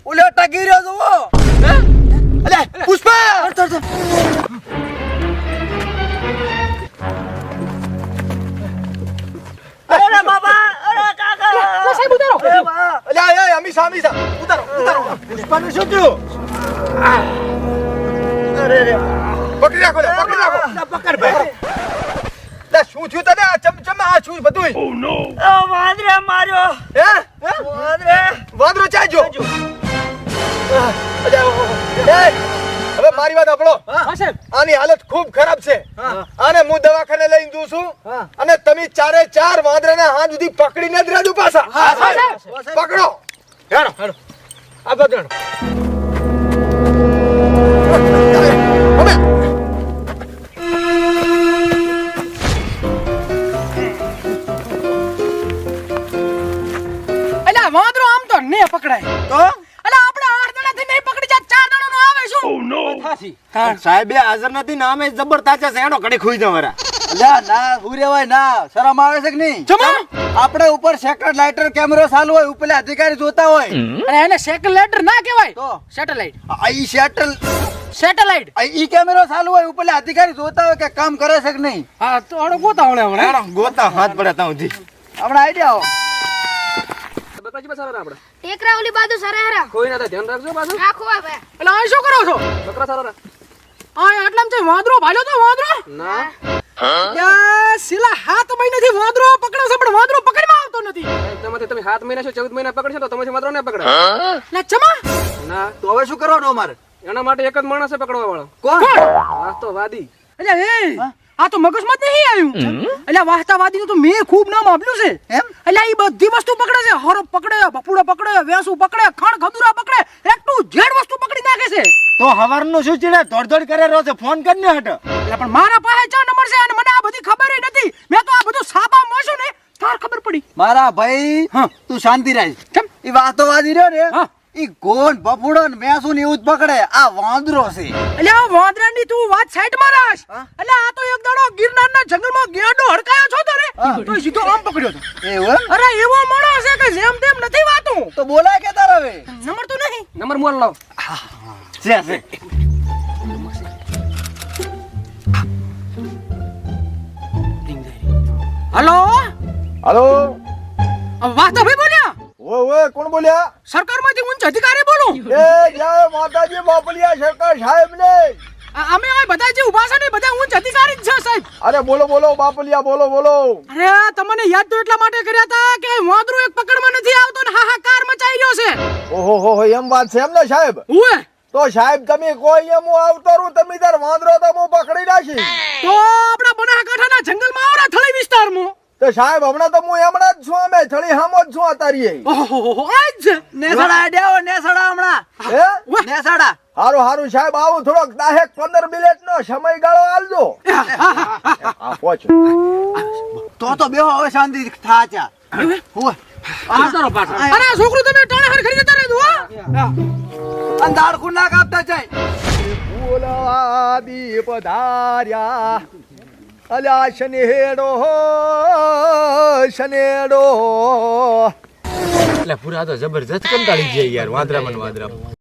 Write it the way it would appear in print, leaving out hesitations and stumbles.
ઓલે ટકી રહ્યો જો હે અલે પુષ્પા અરે બાબા અરે કાકા સાહેબ ઉતારો અલે એ અમીસા ઉતારો પુષ્પાનું શું થયું અરે રે પકડી રાખો પકડ ભાઈ લે શું થયું તને આ ચમચમ આ શું બધું ઓ નો વાંદરે માર્યો હે વાંદરો ચાજો હવે મારી વાત સાંભળો આની હાલત ખૂબ ખરાબ છે આને હું દવાખાને લઈને જઉં છું અને તમે ચારે ચાર વાંદરાના હાથ સુધી પકડીને જ રાજુ પાછા પકડો હેડો આ બગડો વાંદરો આમ તો ને પકડાય તો અલા આપણે 8 જણાથી નહીં પકડી જા 4 જણાનો આવે શું ઓ નો સાહેબે હાજર નથી નામે જબરતા છે એનો ઘડી ખોઈ જવરા અલ્યા ના હુરેવાય ના શરમ આવે છે કે નહીં જમા આપણે ઉપર સેકન્ડ લાઇટર કેમેરો ચાલુ હોય ઉપલે અધિકારી જોતા હોય અને એને સેટેલાઇટ ના કહેવાય તો સેટેલાઇટ ઈ સેટેલાઇટ ઈ કેમેરો ચાલુ હોય ઉપલે અધિકારી જોતા હોય કે કામ કરે છે કે નહીં હા તો આડો ગોતા હમણાં ગોતા હાથ પડે તાં સુધી હમણાં આઈડિયા આવો બકરાજી બસારા આપણે ટેકરા ઓલી બાજુ સરે હરા કોઈ ના ધ્યાન રાખજો બાજુ રાખો હવે એટલે આ શું કરો છો બકરા સારા આ આટલામ છે વાંદરો ભાલ્યો તો વાંદરો ના યા સિલા 7 મહિનાથી વાંદરો પકડો છે પણ વાંદરો પકડમાં આવતો નથી તમે 7 મહિના છો 14 મહિના પકડશો તો તમે માત્ર ને પકડે ના ચમા ના તો હવે શું કરવાનું અમારે એના માટે એક જ માણસ છે પકડવા વાળો કોણ આ તો વાદી એટલે એ આ તો મગજમાં જ નહીં આવ્યું એટલે વાસ્તવવાદીનું તો મેં ખૂબ નામ આપ્યું છે એમ એટલે એ બધી વસ્તુ પકડે છે હરફ પકડે બપુડા પકડે વેસુ પકડે ખણ ખદુરા પકડે એક ટુ ઝેડ વસ્તુ પકડી નાખે છે તો હવારનું શું ચીડે દોડ કરે રહ્યો છે ફોન કરીને હટ એટલે પણ મારા પાસે 4 નંબર છે અને મને આ બધી ખબર નથી મેં તો આ બધું સાબા મોશું ને તાર ખબર પડી મારા ભાઈ તું શાંતિ રાખ કેમ ઈ વાતોવાદી રહ્યો ને હા ઈ ગોન બફુડો ને મેસું ને એવું જ પકડે આ વાંદરો છે એટલે આ વાંદરાની તું વાત સાઈડ માં રાખ એટલે આ તો એક દાડો ગિરનારના જંગલમાં ગેંડો હડકાયો છો તો રે તો સીધો આમ પકડ્યો તો એવું અરે એવો માણસ છે કે જેમ તેમ નથી વાતું તો બોલાય કે તાર હવે નંબર તો નહીં નંબર મોલ લાવ છે હલો હાલો વાત ભાઈ બોલ્યા ઓએ કોણ બોલ્યા સરકારમાંથી ઉચ્ચ અધિકારી બોલું એ જય માતાજી બાપલિયા સરકાર સાહેબ ને અમે આ બધા જે ઉભા છે ને બધા ઉચ્ચ અધિકારી જ છે સાહેબ અરે બોલો બાપલિયા બોલો અરે તમને યાદ તો એટલા માટે કર્યા હતા કે વાંદરો એક પકડમાં નથી આવતો ને હાહાકાર મચાઈ રહ્યો છે ઓહો એમ વાત છે એમ ને સાહેબ ઓએ તો સાહેબ તમે કોઈ એમ હું આવતો રહું તમે તાર વાંદરો તો હું પકડી નાખી તો આપણા બનાસકાંઠાના જંગલમાં આવરા થળી વિસ્તારમાં તો સાહેબ હમણાં તો હું એમણા જ છું અમે થળી હામો જ છું અતારીએ ઓહો આજ નેસડા આડ્યા નેસડા હમણાં હે નેસડા હારું સાહેબ આવું થોડોક 10-15 મિનિટ નો સમયગાળો આલજો આ પહોંચો તો બેહો હવે શાંતિ થાચા હુએ આ તારો પાછો અરે છોકરું તમે ટાણે હર ખરી જતા રહેજો અંધાર કુના કાપતા જાય બોલા દીપ ધાર્યા અલ્યા શનેડો એટલે પૂરા તો જબરજસ્ત કંટાળી જાય યાર વાંદરામાં